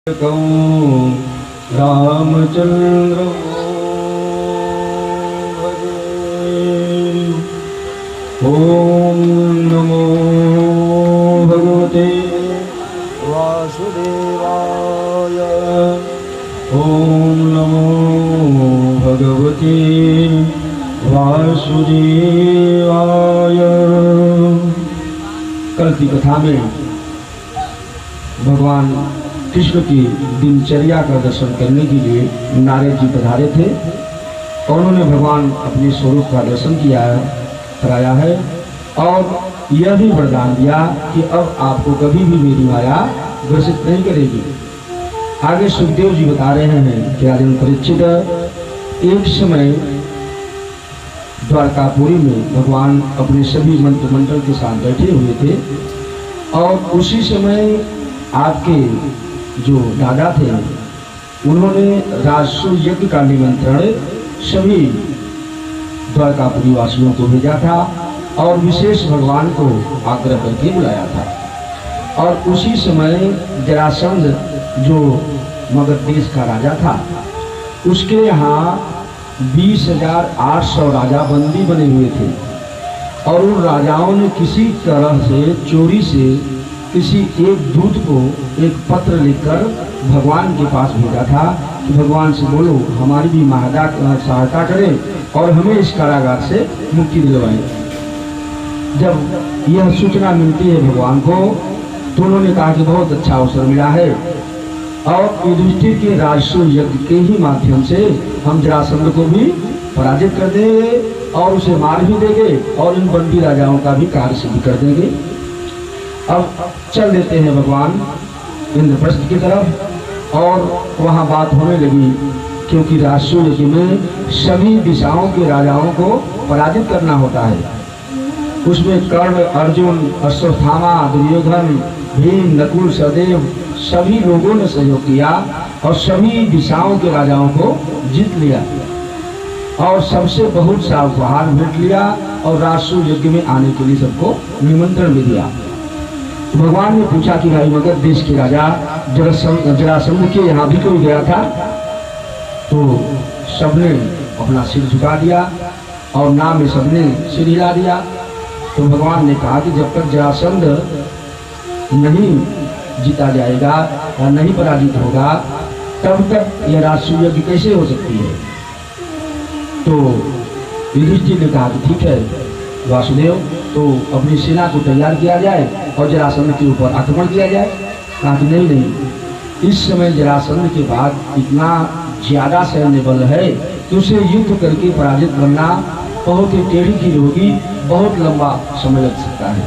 रामचंद्र ओम नमो भगवते वासुदेवाय। ओम नमो भगवते वासुदेवाय। कल की कथा में भगवान कृष्ण की दिनचर्या का दर्शन करने के लिए नारद जी पधारे थे और उन्होंने भगवान अपने स्वरूप का दर्शन कराया है और यह भी वरदान दिया कि अब आपको कभी भी मेरी माया ग्रसित नहीं करेगी। आगे सुखदेव जी बता रहे हैं कि राजन परीक्षित, एक समय द्वारकापुरी में भगवान अपने सभी मंत्रिमंडल के साथ बैठे हुए थे और उसी समय आपके जो दादा थे उन्होंने राजसूय यज्ञ का निमंत्रण सभी द्वारकापुरी वासियों को भेजा था और विशेष भगवान को आग्रह करके बुलाया था। और उसी समय जरासंध जो मगध देश का राजा था उसके यहाँ 20,800 राजा बंदी बने हुए थे और उन राजाओं ने किसी तरह से चोरी से किसी एक दूत को एक पत्र लिखकर भगवान के पास भेजा था कि भगवान से बोलो हमारी भी सहायता करें और हमें इस कारागार से मुक्ति दिलवाएं। जब यह सूचना मिलती है भगवान को तो उन्होंने कहा कि बहुत अच्छा अवसर मिला है और युधिष्ठिर के राजसूय यज्ञ के ही माध्यम से हम जरासंध को भी पराजित कर देंगे और उसे मार भी देंगे और इन बंदी राजाओं का भी कार्य सिद्ध कर देंगे। अब चल देते हैं भगवान इंद्रप्रस्थ की तरफ और वहाँ बात होने लगी क्योंकि राजसूय यज्ञ में सभी दिशाओं के राजाओं को पराजित करना होता है। उसमें कर्ण, अर्जुन, अश्वत्थामा, दुर्योधन, भीम, नकुल, सहदेव सभी लोगों ने सहयोग किया और सभी दिशाओं के राजाओं को जीत लिया और सबसे बहुत सा उपहार भेंट लिया और राजसूय यज्ञ में आने के लिए सबको निमंत्रण भी दिया। भगवान ने पूछा कि भाई मगध देश के राजा जरासंध के यहाँ भी कोई गया था? तो सबने अपना सिर झुका दिया और नाम में सबने सिर हिला दिया। तो भगवान ने कहा कि जब तक जरासंध नहीं जीता जाएगा या नहीं पराजित होगा तब तक यह राजसूय यज्ञ कैसे हो सकती है? तो युधिष्ठिर ने कहा कि ठीक है वासुदेव, तो अपनी सेना को तैयार किया जाए और जरासंध के ऊपर आक्रमण किया जाए। कहा कि नहीं, इस समय जरासंध के बाद इतना ज्यादा सैन्य बल है कि उसे युद्ध करके पराजित करना बहुत ही टेढ़ी चीज होगी, बहुत लंबा समय लग सकता है।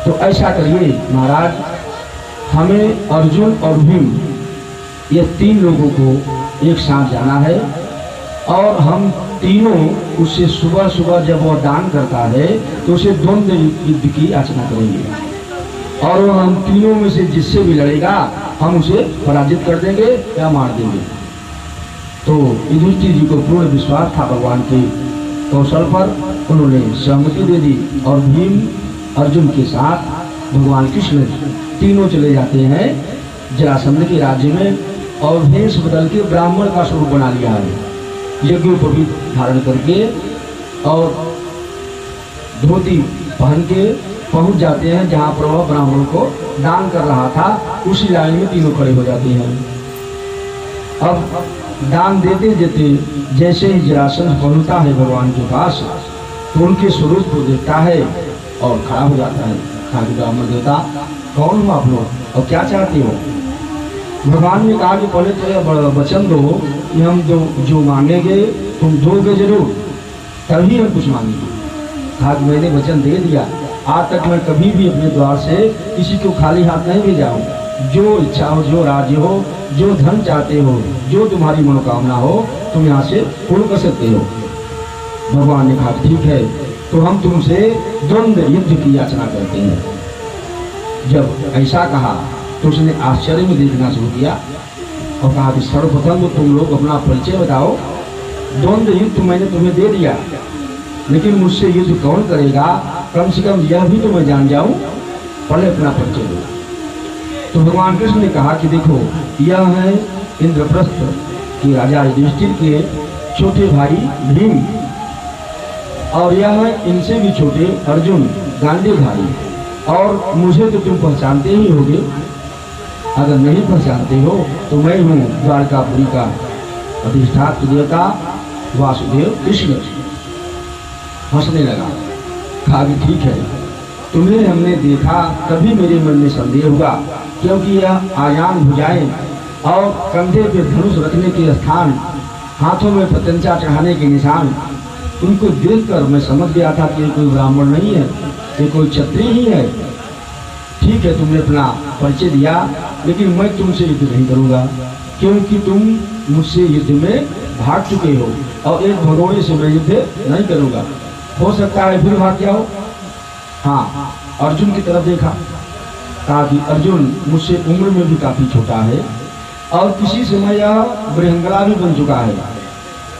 तो ऐसा करिए महाराज, हमें अर्जुन और भीम ये 3 लोगों को एक साथ जाना है और हम तीनों उससे सुबह सुबह जब वह दान करता है तो उसे द्वंद्व युद्ध की याचना करेंगे और हम तीनों में से जिससे भी लड़ेगा हम उसे पराजित कर देंगे या मार देंगे। तो युधिष्ठिर जी को पूर्ण विश्वास था भगवान के कौशल पर, उन्होंने सहमति दे दी और भीम अर्जुन के साथ भगवान कृष्ण तीनों चले जाते हैं जरासंध के राज्य में और भेष बदल के ब्राह्मण का स्वरूप बना लिया है, यज्ञोपवीत धारण करके और धोती पहन के पहुंच जाते हैं जहां पर वह ब्राह्मण को दान कर रहा था। उसी लाइन में तीनों खड़े हो जाते हैं। अब दान देते देते जैसे ही जरासंध पहुंचता है भगवान के पास तो उनके स्वरूप को देखता है और खड़ा हो जाता है। कहा कि ब्राह्मण देवता कौन हो आप लोग और क्या चाहते हो? भगवान ने कहा कि पहले तो वचन दो कि हम जो मांगेंगे तुम दोगे जरूर, तभी हम कुछ मांगेंगे। कहा कि मैंने वचन दे दिया, आज तक मैं कभी भी अपने द्वार से किसी को खाली हाथ नहीं भेजा हूँ। जो इच्छा हो, जो राज्य हो, जो धन चाहते हो, जो तुम्हारी मनोकामना हो तुम यहाँ से पूर्ण कर सकते हो। भगवान ने कहा ठीक है, तो हम तुमसे द्वंद्व युद्ध की याचना करते हैं। जब ऐसा कहा तो उसने आश्चर्य में देखना शुरू किया और कहा कि सर्वप्रथम तो तुम लोग अपना परिचय बताओ। द्वंद्व युद्ध मैंने तुम्हें दे दिया, लेकिन मुझसे युद्ध कौन करेगा? कम से कम यह भी तो मैं जान जाऊं, पहले अपना परिचय दो। तो भगवान कृष्ण ने कहा कि देखो, यह है इंद्रप्रस्थ के राजा युधिष्ठिर के छोटे भाई भीम, और यह है इनसे भी छोटे अर्जुन गांडीवधारी, और मुझे तो तुम पहचानते ही होगे। अगर नहीं पहचानते हो तो मैं हूँ द्वारकापुरी का अधिष्ठात्र देवता वासुदेव कृष्ण। हंसने लगा, कहा कि ठीक है, तुम्हें हमने देखा तभी मेरे मन में संदेह हुआ, क्योंकि यह आयाम भुजाएं और कंधे पे धनुष रखने के स्थान, हाथों में पतंचा चढ़ाने के निशान, उनको देखकर मैं समझ गया था कि ये कोई ब्राह्मण नहीं है, ये कोई क्षत्रिय ही है। ठीक है, तुमने अपना परिचय दिया, लेकिन मैं तुमसे युद्ध नहीं करूंगा, क्योंकि तुम मुझसे युद्ध में भाग चुके हो, और एक भगोड़े से मैं युद्ध नहीं करूंगा। हो सकता है फिर भाग जाओ। हाँ, अर्जुन की तरफ देखा, कहा कि अर्जुन मुझसे उम्र में भी काफी छोटा है, और किसी समय यह बृहंगला भी बन चुका है,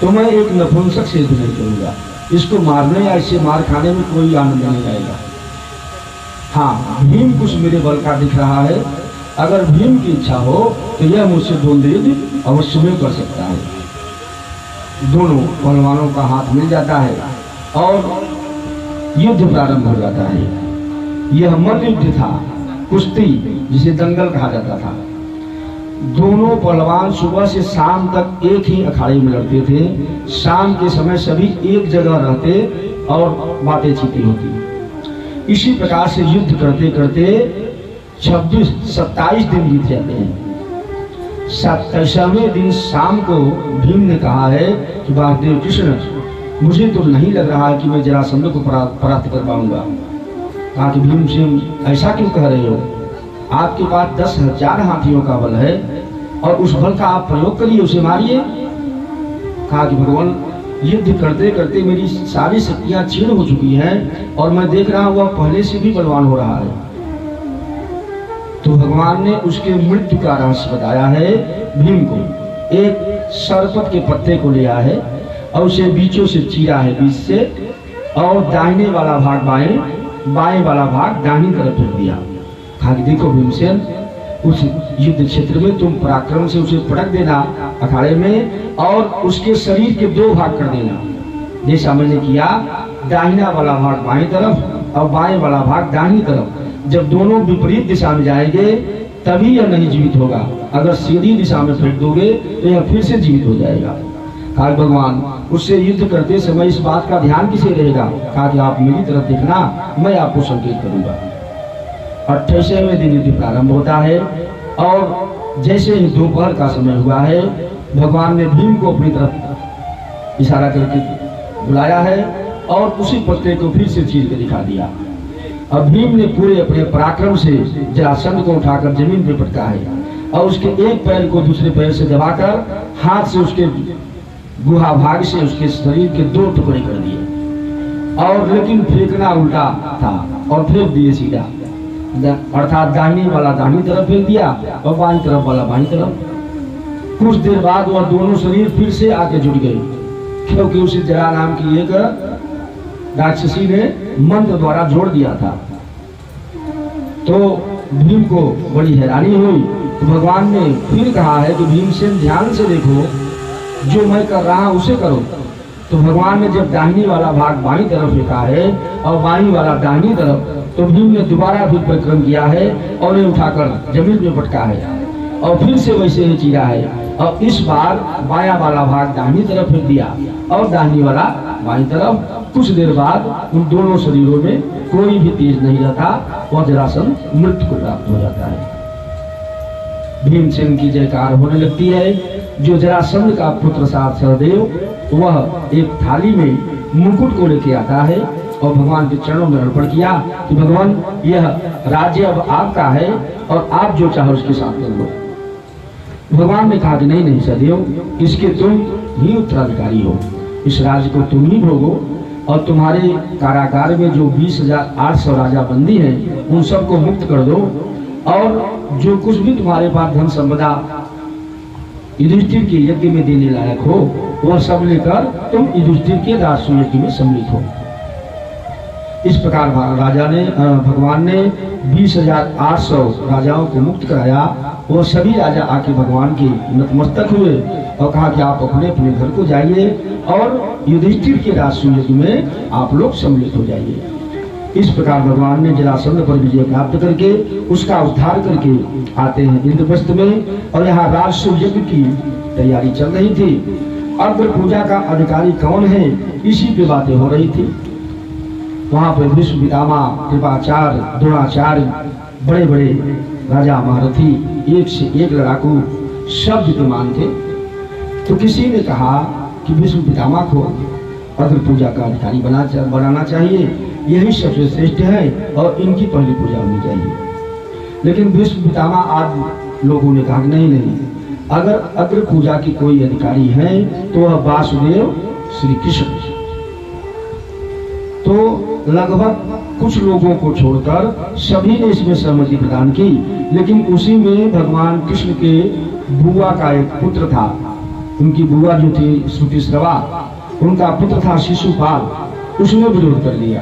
तो मैं एक नपुंसक से युद्ध नहीं करूंगा। इसको मारने या इससे मार खाने में कोई आनंद नहीं आएगा। हाँ, भीम कुछ मेरे बल का दिख रहा है, अगर भीम की इच्छा हो तो यह मुझसे द्वंद्व युद्ध अवश्य में कर सकता है। दोनों पहलवानों का हाथ मिल जाता है और युद्ध प्रारंभ हो जाता है। यह मल्ल युद्ध था, कुश्ती जिसे दंगल कहा जाता था। दोनों पहलवान सुबह से शाम तक एक ही अखाड़े में लड़ते थे। शाम के समय सभी एक जगह रहते और बातें चीती होती। इसी प्रकार से युद्ध करते करते 27 दिन बीत जाते हैं। 27वें दिन शाम को भीम ने कहा है कि वासुदेव कृष्ण, मुझे तो नहीं लग रहा है कि मैं जरासंध को परास्त कर पाऊंगा। कहा कि भीमसेन, ऐसा क्यों कह रहे हो? आपके पास 10,000 हाथियों का बल है, और उस बल का आप प्रयोग करिए, उसे मारिए। कहा कि भगवान, युद्ध करते करते मेरी सारी शक्तियां क्षीण हो चुकी हैं, और मैं देख रहा हूं वह पहले से भी बलवान हो रहा है। तो भगवान ने उसके मृत्यु का रहस्य बताया है भीम को। एक सरपत के पत्ते को लिया है और उसे बीचों से चीरा है, बीच से, और दाहिने वाला भाग बाएं, बाएं वाला भाग दाहिनी तरफ फेंक दिया। कहा कि देखो भीमसेन, उस युद्ध क्षेत्र में तुम पराक्रम से उसे पटक देना अखाड़े में, और उसके शरीर के 2 भाग कर देना, जैसा मैंने किया। दाहिना वाला भाग बाएं तरफ और बाएं वाला भाग दाहिनी तरफ। जब दोनों विपरीत दिशा में जाएंगे तभी यह नहीं जीवित होगा, अगर सीधी दिशा में फेंक दोगे तो यह फिर से जीवित हो जाएगा। कहा भगवान, उससे युद्ध करते समय इस बात का ध्यान किसे रहेगा? कहा कि आप मेरी तरफ देखना, मैं आपको संकेत करूंगा। 28वें दिन युद्ध प्रारंभ होता है, और जैसे ही दोपहर का समय हुआ है, भगवान ने भीम को अपनी तरफ इशारा करके बुलाया है, और उसी पत्ते को फिर से चीर के दिखा दिया। अब भीम ने पूरे अपने पराक्रम से जरासंध को उठाकर जमीन पर पटका है, और उसके एक पैर को दूसरे पैर से दबाकर हाथ से उसके गुहा भाग से उसके शरीर के 2 टुकड़े कर दिए, और लेकिन फेंकना उल्टा था, और फेंक दिए सीधा, अर्थात दाहिनी वाला दाहिनी तरफ फेंक दिया और बाईं तरफ वाला बाईं तरफ। कुछ देर बाद वह दोनों शरीर फिर से आके जुड़ गए, क्योंकि उसे जरा नाम की एक राक्षसी ने मंत्र द्वारा जोड़ दिया था। तो भीम को बड़ी हैरानी हुई, तो भगवान ने फिर कहा है कि भीमसेन, ध्यान से देखो, जो मैं कर रहा हूं उसे करो। तो भगवान ने जब दाहिनी वाला भाग बाईं तरफ फेंका है और बाईं वाला दाहिनी तरफ, तो भीम ने दोबारा फिर परिक्रम किया है और उन्हें उठाकर जमीन में पटका है, और फिर से वैसे ही चीरा है, और इस बार बायां वाला भाग दाहिनी तरफ फेंक दिया और दाहिनी वाला बाईं तरफ। कुछ देर बाद उन दोनों शरीरों में कोई भी तेज नहीं रहता, वह जरासंध मृत्यु को प्राप्त हो जाता है। भीमसेन की जयकार होने लगती है। जो जरासंध का पुत्र साथ सहदेव, वह एक थाली में मुकुट को लेके आता है और भगवान के चरणों में अर्पण किया कि भगवान, यह राज्य अब आपका है, और आप जो चाहो उसके साथ कर लो। भगवान ने कहा कि नहीं नहीं सहदेव, इसके तुम ही उत्तराधिकारी हो, इस राज्य को तुम ही भोगो, और तुम्हारे कारागार में जो 20,800 राजा बंदी हैं उन सबको मुक्त कर दो, और जो कुछ भी तुम्हारे पास धन संपदा युधिष्ठिर के यज्ञ में देने लायक हो, वह सब लेकर तुम युधिष्ठिर के राष्ट्र यज्ञ में सम्मिलित हो। इस प्रकार भगवान ने 20,800 राजाओं को मुक्त कराया। वो सभी राजा आके भगवान के नतमस्तक हुए और कहा कि आप अपने अपने घर को जाइए और युधिष्ठिर के राजसूय यज्ञ में आप लोग सम्मिलित हो जाइए। इस प्रकार भगवान ने जरासंध पर विजय प्राप्त करके उसका उद्धार करके आते हैं इंद्रप्रस्थ में। और यहाँ राजसूय यज्ञ की तैयारी चल रही थी। अग्र पूजा का अधिकारी कौन है, इसी पे बातें हो रही थी। वहां पर भीष्म पितामह, कृपाचार्य, द्रोणाचार्य, बड़े बड़े राजा महारथी, एक से एक लड़ाकू सब विद्यमान थे। तो किसी ने कहा कि भीष्म पितामह को अग्र पूजा का अधिकारी बनाना चाहिए, यही सबसे श्रेष्ठ है और इनकी पहली पूजा होनी चाहिए। लेकिन भीष्म पितामह आज लोगों ने कहा नहीं, अगर अग्र पूजा की कोई अधिकारी है तो वह वासुदेव श्री कृष्ण। तो लगभग कुछ लोगों को छोड़कर सभी ने इसमें सहमति प्रदान की। लेकिन उसी में भगवान कृष्ण के बुआ का एक पुत्र था, उनकी बुआ जो थी श्रुतिश्रवा, उनका पुत्र था शिशुपाल, उसने विरोध कर लिया।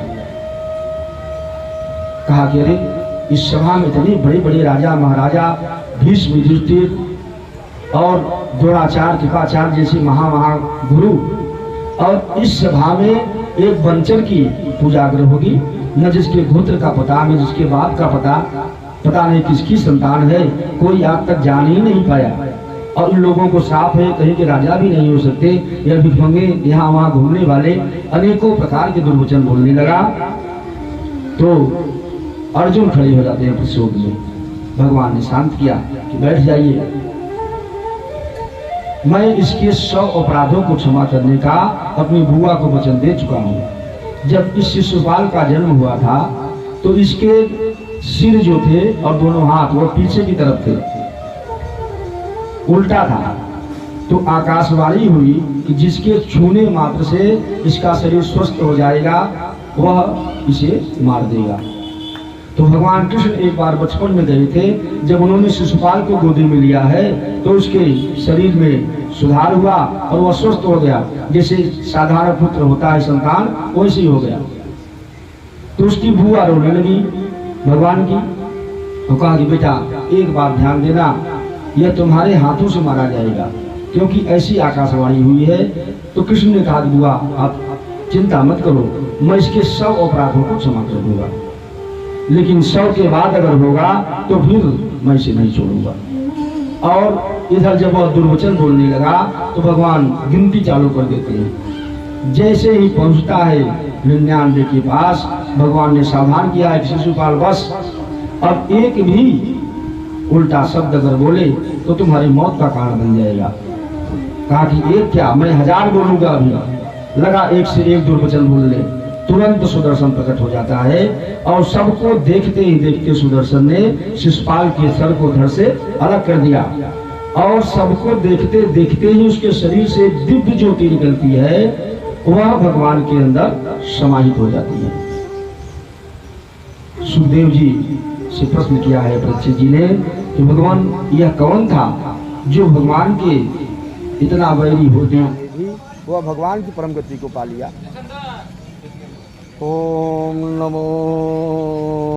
कहा कि अरे इस सभा में इतने बड़े बड़े राजा महाराजा भीष्म, युधिष्ठिर और द्रोणाचार्य, कृपाचार्य जैसे महागुरु, और इस सभा में एक बंचर की पूजाग्रह होगी, न जिसके गोत्र का पता, न जिसके बाप का पता नहीं किसकी संतान है, कोई आज तक जान ही नहीं पाया। और इन लोगों को साफ है कहीं के राजा भी नहीं हो सकते, यह भिखमंगे यहाँ वहाँ घूमने वाले अनेकों प्रकार के दुर्वचन बोलने लगा। तो अर्जुन खड़े हो जाते हैं प्रतिशोध में। भगवान ने शांत किया कि बैठ जाइए, मैं इसके 100 अपराधों को क्षमा करने का अपनी बुआ को वचन दे चुका हूँ। जब इस शिशुपाल का जन्म हुआ था तो इसके सिर जो थे और दोनों हाथ वो पीछे की तरफ थे, उल्टा था। तो आकाशवाणी हुई कि जिसके छूने मात्र से इसका शरीर स्वस्थ हो जाएगा वह इसे मार देगा। तो भगवान कृष्ण एक बार बचपन में गए थे, जब उन्होंने शिशुपाल को गोदी में लिया है तो उसके शरीर में सुधार हुआ और वह स्वस्थ हो गया। जैसे साधारण पुत्र होता है संतान, वैसे ही हो गया। तो उसकी बुआ रोने लगी भगवान की, तो कहा कि बेटा एक बात ध्यान देना, यह तुम्हारे हाथों से मारा जाएगा, क्योंकि ऐसी आकाशवाणी हुई है। तो कृष्ण ने कहा बुआ आप चिंता मत करो, मैं इसके 100 अपराधों को क्षमा कर दूंगा, लेकिन 100 के बाद अगर होगा तो फिर मैं इसे नहीं छोड़ूंगा। और इधर जब वह दुर्वचन बोलने लगा तो भगवान गिनती चालू कर देते हैं। जैसे ही पहुंचता है 99 के पास, भगवान ने सावधान किया है कि शिशुपाल बस, अब एक भी उल्टा शब्द अगर बोले तो तुम्हारी मौत का कारण बन जाएगा। कहा कि एक क्या, मैं 1000 बोलूंगा। अभी लगा एक से एक दुर्वचन बोलने, तुरंत सुदर्शन प्रकट हो जाता है और सबको देखते ही देखते सुदर्शन ने शिशुपाल के सर को धड़ से अलग कर दिया और सबको देखते देखते ही उसके शरीर से दिव्य ज्योति निकलती है, वह भगवान के अंदर समाहित हो जाती है। सुखदेव जी से प्रश्न किया है परीक्षित जी ने कि भगवान यह कौन था जो भगवान के इतना वैरी होते वह भगवान की परम गति को पा लिया। ओम नमो